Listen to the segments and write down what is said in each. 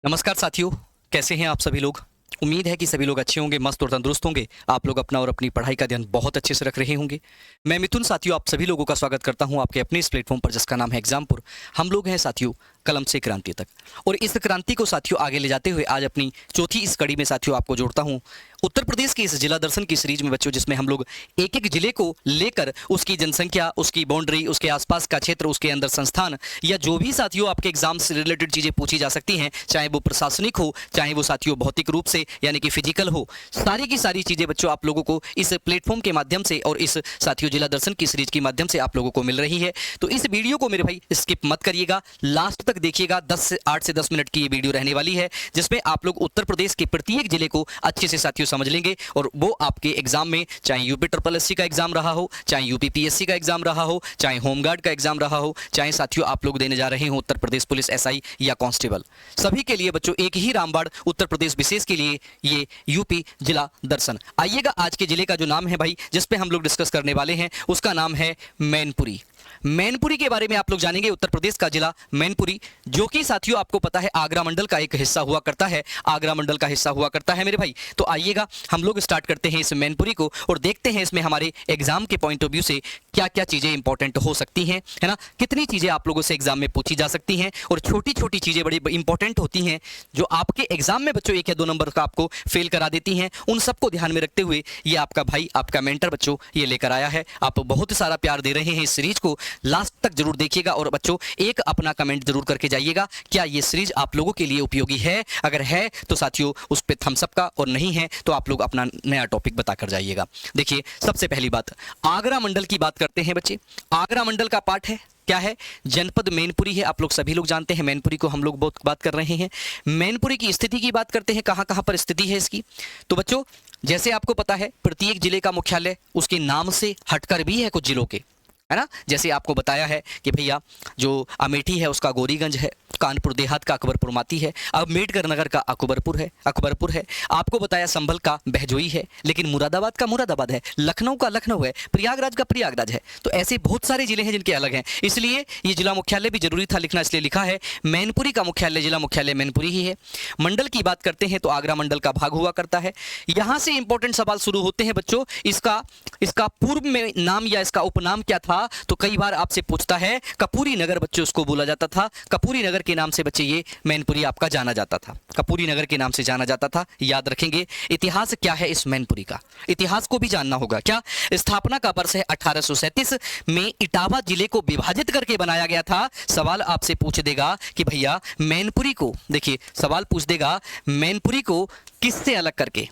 नमस्कार साथियों, कैसे हैं आप सभी लोग। उम्मीद है कि सभी लोग अच्छे होंगे, मस्त और तंदुरुस्त होंगे। आप लोग अपना और अपनी पढ़ाई का ध्यान बहुत अच्छे से रख रहे होंगे। मैं मिथुन साथियों आप सभी लोगों का स्वागत करता हूं आपके अपने इस प्लेटफॉर्म पर जिसका नाम है एग्जामपुर। हम लोग हैं साथियों कलम से क्रांति तक, और इस क्रांति को साथियों आगे ले जाते हुए आज अपनी चौथी इस कड़ी में साथियों आपको जोड़ता हूं उत्तर प्रदेश के इस जिला दर्शन की सीरीज में बच्चों, जिसमें हम लोग एक एक जिले को लेकर उसकी जनसंख्या, उसकी बाउंड्री, उसके आसपास का क्षेत्र, उसके अंदर संस्थान या जो भी साथियों आपके एग्जाम से रिलेटेड चीजें पूछी जा सकती हैं, चाहे वो प्रशासनिक हो, चाहे वो साथियों भौतिक रूप से यानी कि फिजिकल हो, सारी की सारी चीजें बच्चों आप लोगों को इस प्लेटफॉर्म के माध्यम से और इस साथियों जिला दर्शन की सीरीज के माध्यम से आप लोगों को मिल रही है। तो इस वीडियो को मेरे भाई स्किप मत करिएगा, लास्ट तक देखिएगा। 8 से 10 मिनट की ये वीडियो रहने वाली है, जिसमें आप लोग उत्तर प्रदेश के प्रत्येक जिले को अच्छे से साथियों समझ लेंगे, और वो आपके एग्जाम में, चाहे यूपी ट्रिपल एससी का एग्जाम रहा हो, चाहे यूपी पीएससी का एग्जाम रहा हो, चाहे होमगार्ड का एग्जाम रहा हो, चाहे साथियों आप लोग देने जा रहे हो उत्तर प्रदेश पुलिस एसआई या कांस्टेबल, सभी के लिए बच्चों एक ही रामबाण उत्तर प्रदेश विशेष के लिए ये यूपी जिला दर्शन। आइएगा, आज के जिले का जो नाम है भाई, जिस पे हम लोग डिस्कस करने वाले हैं, उसका नाम है मैनपुरी। मैनपुरी के बारे में आप लोग जानेंगे। उत्तर प्रदेश का जिला मैनपुरी, जो कि साथियों आपको पता है आगरा मंडल का एक हिस्सा हुआ करता है, आगरा मंडल का हिस्सा हुआ करता है मेरे भाई। तो आइएगा, हम लोग स्टार्ट करते हैं इस मैनपुरी को और देखते हैं इसमें हमारे एग्जाम के पॉइंट ऑफ व्यू से क्या क्या चीजें इंपॉर्टेंट हो सकती हैं, है ना। कितनी चीजें आप लोगों से एग्जाम में पूछी जा सकती हैं, और छोटी छोटी चीजें बड़ी इंपॉर्टेंट होती हैं जो आपके एग्जाम में बच्चों 1 या 2 नंबर का आपको फेल करा देती हैं। उन सबको ध्यान में रखते हुए ये आपका भाई, आपका मेंटर बच्चों ये लेकर आया है। आप बहुत सारा प्यार दे रहे हैं इस सीरीज को, लास्ट तक जरूर देखिएगा। और बच्चों एक अपना कमेंट जरूर करके जाइएगा, क्या ये सीरीज आप लोगों के लिए उपयोगी है। अगर है तो साथियों उस पे थम्स अप का, और नहीं है तो आप लोग अपना नया टॉपिक बताकर जाइएगा। देखिए, सबसे पहली बात आगरा मंडल की बात करते हैं बच्चे। आगरा मंडल का पार्ट है, क्या है, जनपद मैनपुरी है। आप लोग सभी लोग जानते हैं मैनपुरी को, हम लोग बहुत बात कर रहे हैं। मैनपुरी की स्थिति की बात करते हैं, कहां कहां पर स्थिति है इसकी। तो बच्चों जैसे आपको पता है प्रत्येक जिले का मुख्यालय उसके नाम से हटकर भी है कुछ जिलों के, है ना। जैसे आपको बताया है कि भैया जो अमेठी है उसका गोरीगंज है, कानपुर देहात का अकबरपुर माती है, अम्बेडकर नगर का अकबरपुर है। आपको बताया संभल का बहजोई है, लेकिन मुरादाबाद का मुरादाबाद है, लखनऊ का लखनऊ है, प्रयागराज का प्रयागराज है। तो ऐसे बहुत सारे जिले हैं जिनके अलग हैं, इसलिए ये जिला मुख्यालय भी जरूरी था लिखना, इसलिए लिखा है मैनपुरी का मुख्यालय, जिला मुख्यालय मैनपुरी ही है। मंडल की बात करते हैं तो आगरा मंडल का भाग हुआ करता है। यहां से इंपॉर्टेंट सवाल शुरू होते हैं बच्चों। इसका पूर्व में नाम या इसका उपनाम क्या था, तो कई बार आपसे पूछता है कपूरी नगर, बच्चों उसको बोला जाता था। कपूरी नगर के नाम से बच्चे ये मैनपुरी आपका जाना जाता था, कपूरी नगर के नाम से जाना जाता था, याद रखेंगे। इतिहास क्या है इस मैनपुरी का, इतिहास को भी जानना होगा। क्या स्थापना का वर्ष है 1837 में, इटावा जिले को विभाजित करके बनाया गया था। सवाल आपसे पूछ देगा कि भैया मैनपुरी को, देखिए सवाल पूछ देगा मैनपुरी को किससे अलग करके,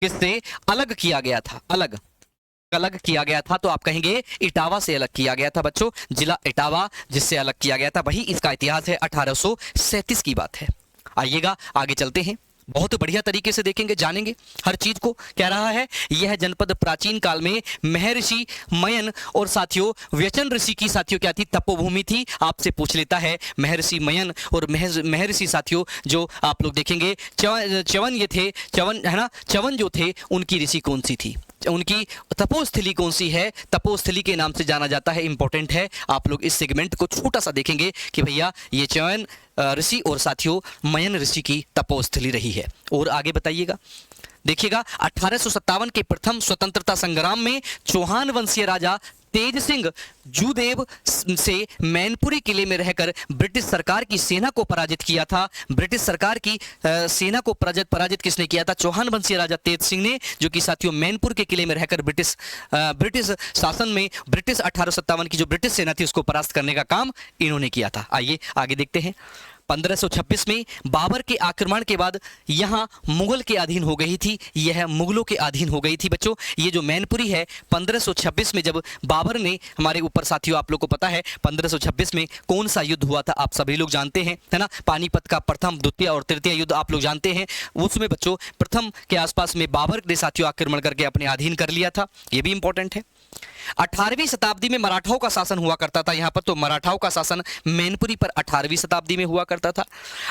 किससे अलग किया गया था, अलग किया गया था, तो आप कहेंगे इटावा से अलग किया गया था बच्चों, जिला इटावा जिससे अलग किया गया था। वही इसका इतिहास है, 1837 की बात है। आइएगा आगे चलते हैं, बहुत बढ़िया तरीके से देखेंगे, जानेंगे हर चीज को। कह रहा है यह जनपद प्राचीन काल में महर्षि मयन और साथियों व्यचन ऋषि की साथियों क्या थी, तपोभूमि थी। आपसे पूछ लेता है महर्षि मयन और महर्षि साथियों जो आप लोग देखेंगे च्यवन ये थे, च्यवन है ना, च्यवन जो थे उनकी ऋषि कौन सी थी, उनकी तपोस्थली कौन सी है, तपोस्थली के नाम से जाना जाता है। इंपॉर्टेंट है, आप लोग इस सेगमेंट को छोटा सा देखेंगे कि भैया ये च्यवन ऋषि और साथियों मयन ऋषि की तपोस्थली रही है। और आगे बताइएगा, देखिएगा 1857 के प्रथम स्वतंत्रता संग्राम में चौहान वंशीय राजा तेज सिंह जूदेव से मैनपुरी किले में रहकर ब्रिटिश सरकार की सेना को पराजित किया था। ब्रिटिश सरकार की सेना को पराजित किसने किया था, चौहान वंशीय राजा तेज सिंह ने, जो कि साथियों मैनपुर के किले में रहकर ब्रिटिश शासन में, ब्रिटिश 1857 की जो ब्रिटिश सेना थी उसको परास्त करने का काम इन्होंने किया था। आइए आगे देखते हैं। 1526 में बाबर के आक्रमण के बाद यहां मुगल के अधीन हो गई थी, यह मुगलों के अधीन हो गई थी बच्चों। ये जो मैनपुरी है 1526 में जब बाबर ने हमारे ऊपर, साथियों आप लोग को पता है 1526 में कौन सा युद्ध हुआ था, आप सभी लोग जानते हैं, है ना। पानीपत का प्रथम, द्वितीय और तृतीय युद्ध आप लोग जानते हैं। उसमें बच्चों प्रथम के आसपास में बाबर ने साथियों आक्रमण करके अपने अधीन कर लिया था, ये भी इंपॉर्टेंट है। 18वीं शताब्दी में मराठाओं का शासन हुआ करता था यहाँ पर, तो मराठाओं का शासन मैनपुरी पर 18वीं शताब्दी में हुआ करता था।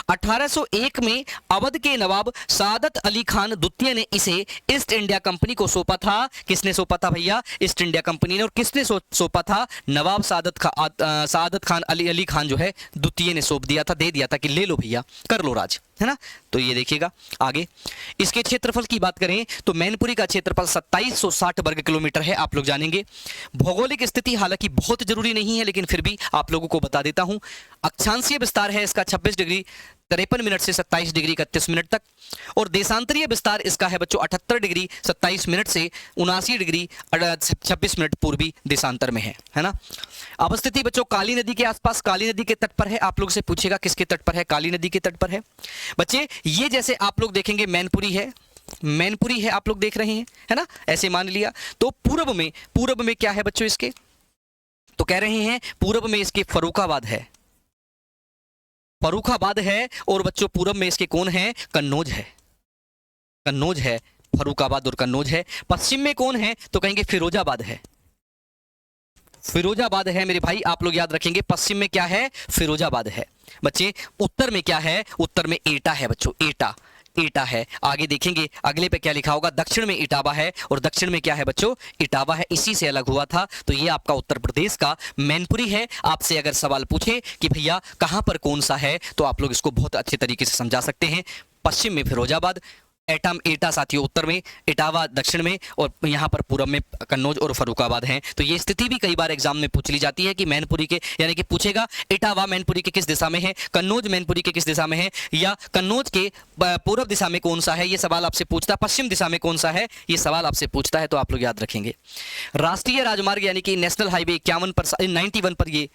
1801 में अवध के नवाब सादत अली खान द्वितीय ने इसे ईस्ट इंडिया कंपनी को सौंपा था। किसने सौंपा था भैया? ईस्ट इंडिया कंपनी ने। और किसने सौंपा था? नवाब सादत खान अली खान जो है द्वितीय ने सौंप दिया था, दे दिया था कि ले लो भैया, कर लो राज, है ना। तो ये देखिएगा आगे, इसके क्षेत्रफल की बात करें तो मैनपुरी का क्षेत्रफल 2760 वर्ग किलोमीटर है, आप लोग जानेंगे। भौगोलिक स्थिति हालांकि बहुत जरूरी नहीं है, लेकिन फिर भी आप लोगों को बता देता हूं। अक्षांशीय विस्तार है इसका 26 डिग्री 53 मिनट से 27 डिग्री 31 मिनट तक, और देशांतरीय विस्तार इसका है बच्चों 78 डिग्री 27 मिनट से 79 डिग्री 26 मिनट पूर्वी देशांतर में है ना। अवस्थिति बच्चों काली नदी के आसपास, काली नदी के तट पर है। आप लोग से पूछेगा किसके तट पर है? काली नदी के तट पर है बच्चे। ये जैसे आप लोग देखेंगे मैनपुरी है, मैनपुरी है, आप लोग देख रहे हैं, है ना, ऐसे मान लिया। तो पूर्व में क्या है बच्चों इसके? तो कह रहे हैं पूर्व में इसके फर्रुखाबाद है, फर्रुखाबाद है। और बच्चों पूर्व में इसके कौन है? कन्नौज है, कन्नौज है, फर्रुखाबाद और कन्नौज है। पश्चिम में कौन है? तो कहेंगे फिरोजाबाद है, फिरोजाबाद है मेरे भाई, आप लोग याद रखेंगे। पश्चिम में क्या है? फिरोजाबाद है बच्चे। उत्तर में क्या है? उत्तर में एटा है बच्चों, एटा, एटा है। आगे देखेंगे अगले पे क्या लिखा होगा? दक्षिण में इटावा है, और दक्षिण में क्या है बच्चों? इटावा है, इसी से अलग हुआ था। तो ये आपका उत्तर प्रदेश का मैनपुरी है। आपसे अगर सवाल पूछे कि भैया कहां पर कौन सा है, तो आप लोग इसको बहुत अच्छे तरीके से समझा सकते हैं। पश्चिम में फिरोजाबाद, एटा साथियों उत्तर में, इटावा दक्षिण में, और यहाँ पर पूर्व में कन्नौज और फर्रुखाबाद हैं। तो ये स्थिति भी कई बार एग्जाम में पूछ ली जाती है कि मैनपुरी के, यानी कि पूछेगा इटावा मैनपुरी के किस दिशा में है, कन्नौज मैनपुरी के किस दिशा में है, या कन्नौज के पूर्व दिशा में कौन सा है, ये सवाल आपसे पूछता है। पश्चिम दिशा में कौन सा है, ये सवाल आपसे पूछता है, तो आप लोग याद रखेंगे। राष्ट्रीय राजमार्ग यानी कि नेशनल हाईवे 91 पर ये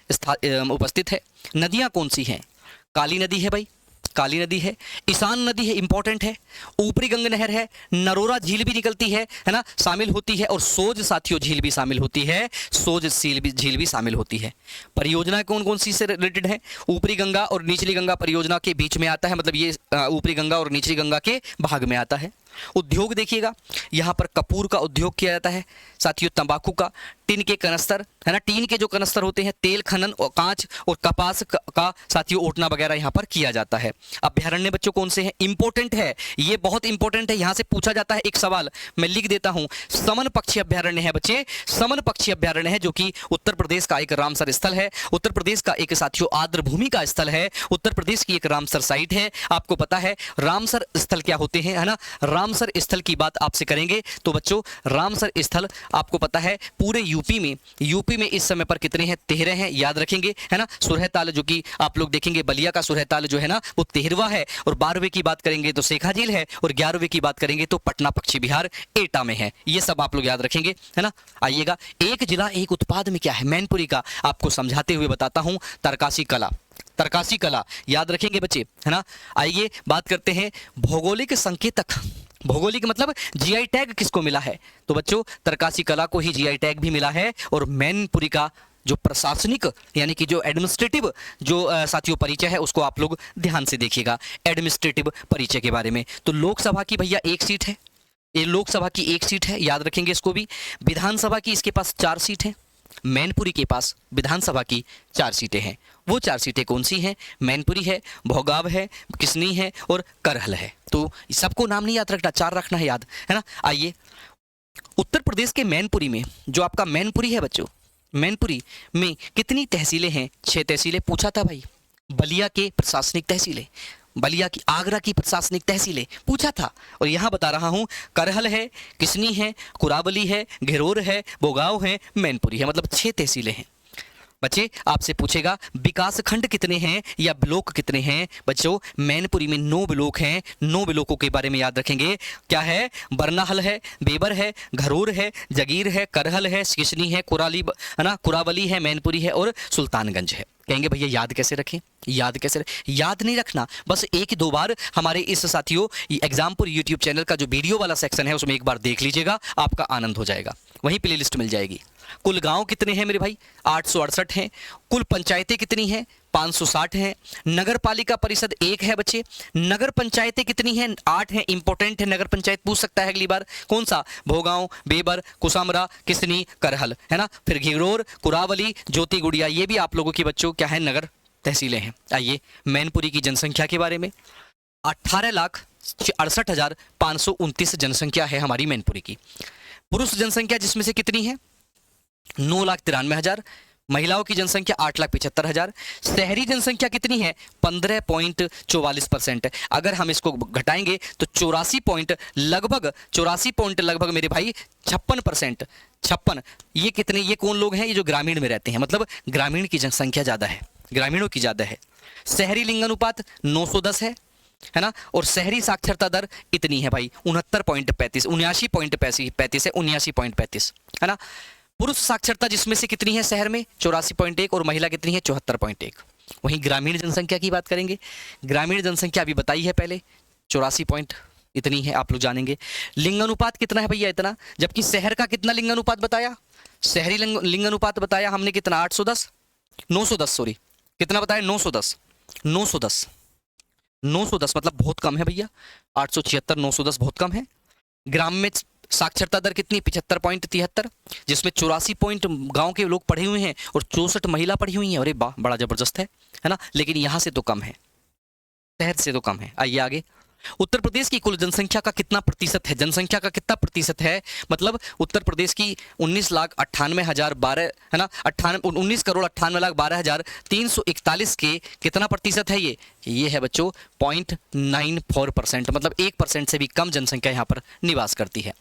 उपस्थित है। नदियाँ कौन सी हैं? काली नदी है भाई, काली नदी है, ईशान नदी है, इंपॉर्टेंट है, ऊपरी गंग नहर है, नरोरा झील भी निकलती है ना, शामिल होती है, और सोज साथियों झील भी शामिल होती है, सोज झील भी शामिल होती है। परियोजना कौन कौन सी से रिलेटेड है? ऊपरी गंगा और निचली गंगा परियोजना के बीच में आता है, मतलब ये ऊपरी गंगा और निचली गंगा के भाग में आता है। उद्योग देखिएगा, यहाँ पर कपूर का उद्योग किया जाता है साथियों, तंबाकू का, टीन के कनस्तर, है ना, टीन के जो कनस्तर होते हैं, तेल खनन और कांच और कपास का साथियों ओटना वगैरह यहाँ पर किया जाता है। अभ्यारण्य बच्चों कौन से हैं? इंपॉर्टेंट है, ये बहुत इंपॉर्टेंट है, यहाँ से पूछा जाता है एक सवाल, मैं लिख देता हूँ। समन पक्षी अभ्यारण्य है बच्चे, समन पक्षी अभ्यारण्य है, जो कि उत्तर प्रदेश का एक रामसर स्थल है, उत्तर प्रदेश का एक साथियों आर्द्र भूमि का स्थल है, उत्तर प्रदेश की एक रामसर साइट है। आपको पता है रामसर स्थल क्या होते हैं, है ना। रामसर स्थल की बात आपसे करेंगे तो बच्चों रामसर स्थल आपको पता है पूरे यूपी में इस समय पर कितने हैं? 13 हैं, याद रखेंगे, है ना। सुरहताल जो कि आप लोग देखेंगे, बलिया का सुरहताल जो है ना वो 13वां है, और 12वें की बात करेंगे तो शेखा झील है, और 11वें की बात करेंगे तो पटना पक्षी विहार एटा में है। ये सब आप लोग याद रखेंगे, है ना। आइएगा, एक जिला एक उत्पाद में क्या है मैनपुरी का, आपको समझाते हुए बताता हूं। तरकासी कला, तरकासी कला याद रखेंगे बच्चे, है ना। आइए बात करते हैं भौगोलिक संकेतक। भौगोलिक मतलब जीआई टैग किसको मिला है? तो बच्चों तरकासी कला को ही जीआई टैग भी मिला है। और मैनपुरी का जो प्रशासनिक यानी कि जो एडमिनिस्ट्रेटिव जो साथियों परिचय है, उसको आप लोग ध्यान से देखिएगा, एडमिनिस्ट्रेटिव परिचय के बारे में। तो लोकसभा की भैया एक सीट है, ये लोकसभा की एक सीट है, याद रखेंगे इसको भी। विधानसभा की इसके पास 4 सीट है, मैनपुरी के पास विधानसभा की 4 सीटें हैं। वो 4 सीटें कौन सी हैं? मैनपुरी है, भोगाव है, किसनी है और करहल है। तो सबको नाम नहीं याद रखना, 4 रखना है याद, है ना। आइए, उत्तर प्रदेश के मैनपुरी में जो आपका मैनपुरी है बच्चों, मैनपुरी में कितनी तहसीलें हैं? 6 तहसीलें पूछा था भाई। बलिया के प्रशासनिक तहसीलें, बलिया की, आगरा की प्रशासनिक तहसीलें पूछा था। और यहाँ बता रहा हूँ, करहल है, किसनी है, कुरावली है, घिरोर है, बोगाव है, मैनपुरी है, मतलब 6 तहसीलें हैं। बच्चे आपसे पूछेगा विकास खंड कितने हैं या ब्लॉक कितने हैं? बच्चों मैनपुरी में 9 ब्लॉक हैं। 9 ब्लॉकों के बारे में याद रखेंगे। क्या है? बरनाहल है, बेबर है, घरोर है, जगीर है, करहल है, किसनी है, है ना, कुरावली है, मैनपुरी है और सुल्तानगंज है। कहेंगे भैया याद कैसे रखें? याद कैसे रखें? याद नहीं रखना, बस 1-2 बार हमारे इस साथियों एग्जामपुर यूट्यूब चैनल का जो वीडियो वाला सेक्शन है उसमें एक बार देख लीजिएगा, आपका आनंद हो जाएगा, वहीं प्लेलिस्ट मिल जाएगी। कुल गांव कितने हैं मेरे भाई? 868 हैं। कुल पंचायतें कितनी हैं? 560 हैं। नगर पालिका परिषद 1 है बच्चे। नगर पंचायतें कितनी हैं? 8 हैं। इंपॉर्टेंट है, नगर पंचायत पूछ सकता है अगली बार। कौन सा? भोगांव, बेबर, कुसामरा, किसनी, करहल, है ना। फिर घिगरोर, कुरावली, ज्योति गुड़िया, ये भी आप लोगों की बच्चों क्या है? नगर तहसीलें हैं। आइए मैनपुरी की जनसंख्या के बारे में। 18,68,529 जनसंख्या है हमारी मैनपुरी की। पुरुष जनसंख्या जिसमें से कितनी है? 9,93,000। महिलाओं की जनसंख्या 8,75,000। शहरी जनसंख्या कितनी है? 15.44%। अगर हम इसको घटाएंगे तो 84 पॉइंट लगभग मेरे भाई 56%। 56 ये कितने? ये कौन लोग हैं? ये जो ग्रामीण में रहते हैं, मतलब ग्रामीण की जनसंख्या ज्यादा है, ग्रामीणों की ज्यादा है। शहरी लिंगानुपात 910 है ना। और शहरी साक्षरता दर इतनी है भाई 69.35, 79.35 है, 79.35 है ना। पुरुष साक्षरता जिसमें से कितनी है शहर में? 84.1 और महिला कितनी है? 74.1। वहीं ग्रामीण जनसंख्या की बात करेंगे। ग्रामीण जनसंख्या अभी बताई है पहले, 84 पॉइंट इतनी है, आप लोग जानेंगे। लिंगानुपात कितना है भैया? इतना। जबकि शहर का कितना लिंगानुपात बताया? शहरी लिंगानुपात बताया हमने कितना? 810, 910, सॉरी कितना बताया? 910, 910, 910 मतलब बहुत कम है भैया। 876, 910 बहुत कम है। ग्राम में साक्षरता दर कितनी? 75.73, जिसमें 84 पॉइंट गांव के लोग पढ़े हुए हैं और 64 महिला पढ़ी हुई हैं। अरे वाह, बड़ा जबरदस्त है ना। लेकिन यहां से तो कम है, शहर से तो कम है। आइए आगे। उत्तर प्रदेश की कुल जनसंख्या का कितना प्रतिशत है? जनसंख्या का कितना प्रतिशत है? मतलब उत्तर प्रदेश की 19,98,012 है ना, 19,98,12,341 के कितना प्रतिशत है ये है बच्चों 0.94%, मतलब 1% से भी कम जनसंख्या यहाँ पर निवास करती है।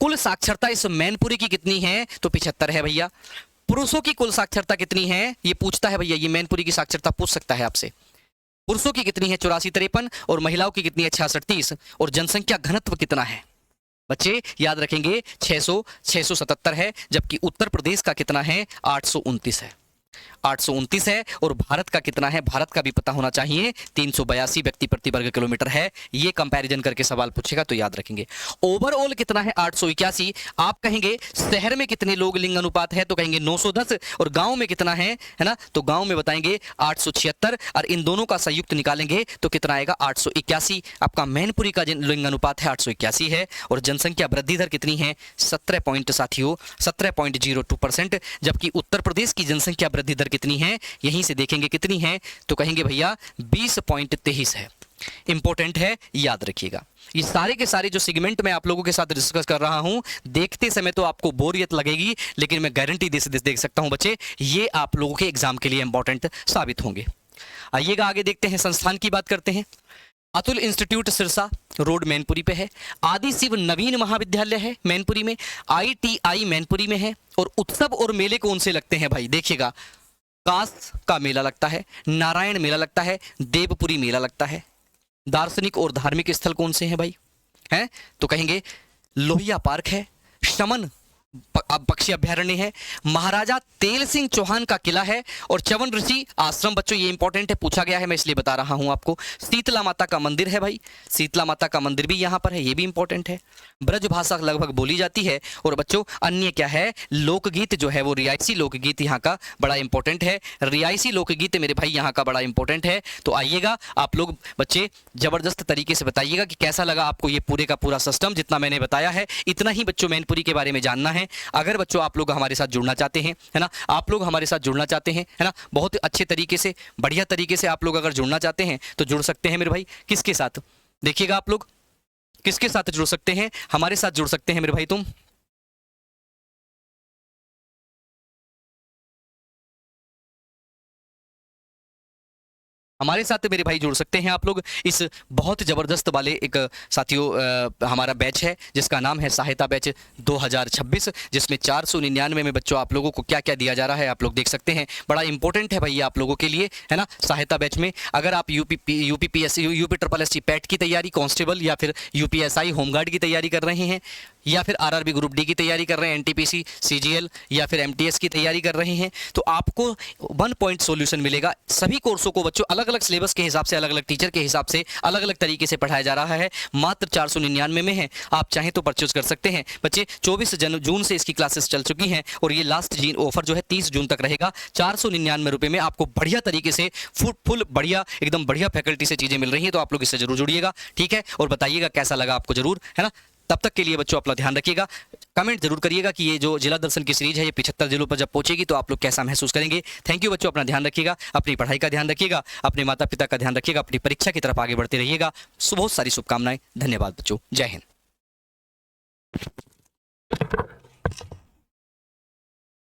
कुल साक्षरता इस मैनपुरी की कितनी है? तो 75 है भैया। पुरुषों की कुल साक्षरता कितनी है? ये पूछता है भैया, ये मैनपुरी की साक्षरता पूछ सकता है आपसे। पुरुषों की कितनी है? 84-53 और महिलाओं की कितनी है? 66-30। और जनसंख्या घनत्व कितना है बच्चे? याद रखेंगे 677 है, जबकि उत्तर प्रदेश का कितना है? 829 है, 829 है। और भारत का कितना है? भारत का भी पता होना चाहिए, 382 व्यक्ति प्रति वर्ग किलोमीटर है। ये कंपैरिजन करके सवाल पूछेगा तो याद रखेंगे। ओवरऑल कितना है? 881। आप कहेंगे शहर में कितने लोग लिंग अनुपात है? तो कहेंगे 910। और गांव में कितना है ना? तो गांव में बताएंगे 876। और इन दोनों का संयुक्त निकालेंगे तो कितना आएगा? 881। आपका मैनपुरी का लिंग अनुपात है 881 है। और जनसंख्या वृद्धि दर कितनी है? 17.02%। जबकि उत्तर प्रदेश की जनसंख्या वृद्धि दर कितनी है? यहीं से देखेंगे कितनी है, तो कहेंगे भैया 20.23 है। इंपॉर्टेंट है, याद रखिएगा। ये सारे के सारे जो सेगमेंट मैं आप लोगों के साथ डिस्कस कर रहा हूं, देखते समय तो आपको बोरियत लगेगी, लेकिन मैं गारंटी देख सकता हूं बच्चे, ये आप लोगों के एग्जाम के लिए इंपॉर्टेंट साबित होंगे। आइएगा आगे देखते हैं, संस्थान की बात करते हैं। अतुल इंस्टीट्यूट सिरसा रोड मैनपुरी पे है। आदि शिव नवीन महाविद्यालय है मैनपुरी में। ITI मैनपुरी में है। और उत्सव और मेले कौन से लगते हैं भाई? देखिएगा, कास का मेला लगता है, नारायण मेला लगता है, देवपुरी मेला लगता है। दार्शनिक और धार्मिक स्थल कौन से हैं भाई? हैं तो कहेंगे लोहिया पार्क है, शमन पक्षी अभ्यारण्य है, महाराजा तेल सिंह चौहान का किला है, और च्यवन ऋषि आश्रम। बच्चों ये इंपॉर्टेंट है, पूछा गया है, मैं इसलिए बता रहा हूं आपको। शीतला माता का मंदिर है भाई, शीतला माता का मंदिर भी यहां पर है, ये भी इंपॉर्टेंट है। ब्रज भाषा लगभग बोली जाती है। और बच्चों अन्य क्या है? लोकगीत जो है वो रियायती लोकगीत यहाँ का बड़ा इंपॉर्टेंट है। रियायती लोकगीत मेरे भाई यहाँ का बड़ा इंपॉर्टेंट है। तो आइएगा आप लोग बच्चे जबरदस्त तरीके से बताइएगा कि कैसा लगा आपको ये पूरे का पूरा सिस्टम जितना मैंने बताया है। इतना ही बच्चों मैनपुरी के बारे में जानना है। अगर बच्चों आप लोग हमारे साथ जुड़ना चाहते हैं, है ना, आप लोग हमारे साथ जुड़ना चाहते हैं, है ना, बहुत अच्छे तरीके से, बढ़िया तरीके से आप लोग अगर जुड़ना चाहते हैं तो जुड़ सकते हैं मेरे भाई। किसके साथ? देखिएगा आप लोग किसके साथ जुड़ सकते हैं? हमारे साथ जुड़ सकते हैं मेरे भाई। तुम हमारे साथ मेरे भाई जुड़ सकते हैं आप लोग इस बहुत ज़बरदस्त वाले एक साथियों हमारा बैच है जिसका नाम है सहायता बैच 2026, जिसमें 499 में बच्चों आप लोगों को क्या क्या दिया जा रहा है आप लोग देख सकते हैं। बड़ा इंपॉर्टेंट है भैया आप लोगों के लिए, है ना। सहायता बैच में अगर आप यूपीपीएससी UPSSC पैट की तैयारी, कांस्टेबल या फिर UPSI होमगार्ड की तैयारी कर रहे हैं, या फिर RRB ग्रुप डी की तैयारी कर रहे हैं, NTPC CGL या फिर MTS की तैयारी कर रहे हैं, तो आपको 1 पॉइंट सॉल्यूशन मिलेगा। सभी कोर्सों को बच्चों अलग अलग अलग सिलेबस के हिसाब से, अलग अलग टीचर के हिसाब से, अलग अलग तरीके से पढ़ाया जा रहा है। मात्र 499 में है, आप चाहें तो परचेज कर सकते हैं। बच्चे 24 जून से इसकी क्लासेस चल चुकी हैं और ये लास्ट ऑफर जो है 30 जून तक रहेगा। 499 रुपए में आपको बढ़िया तरीके से फुल बढ़िया, एकदम बढ़िया फैकल्टी से चीजें मिल रही हैं। तो आप लोग इससे जरूर जुड़िएगा, ठीक है, और बताइएगा कैसा लगा आपको, जरूर, है ना। तब तक के लिए बच्चों अपना ध्यान रखिएगा। कमेंट जरूर करिएगा कि ये जो जिला दर्शन की सीरीज है ये 75 जिलों पर जब पहुंचेगी तो आप लोग कैसा महसूस करेंगे। थैंक यू बच्चों, अपना ध्यान रखिएगा, अपनी पढ़ाई का ध्यान रखिएगा, अपने माता पिता का ध्यान रखिएगा, अपनी परीक्षा की तरफ आगे बढ़ते रहिएगा। बहुत सारी शुभकामनाएं। धन्यवाद बच्चों, जय हिंद।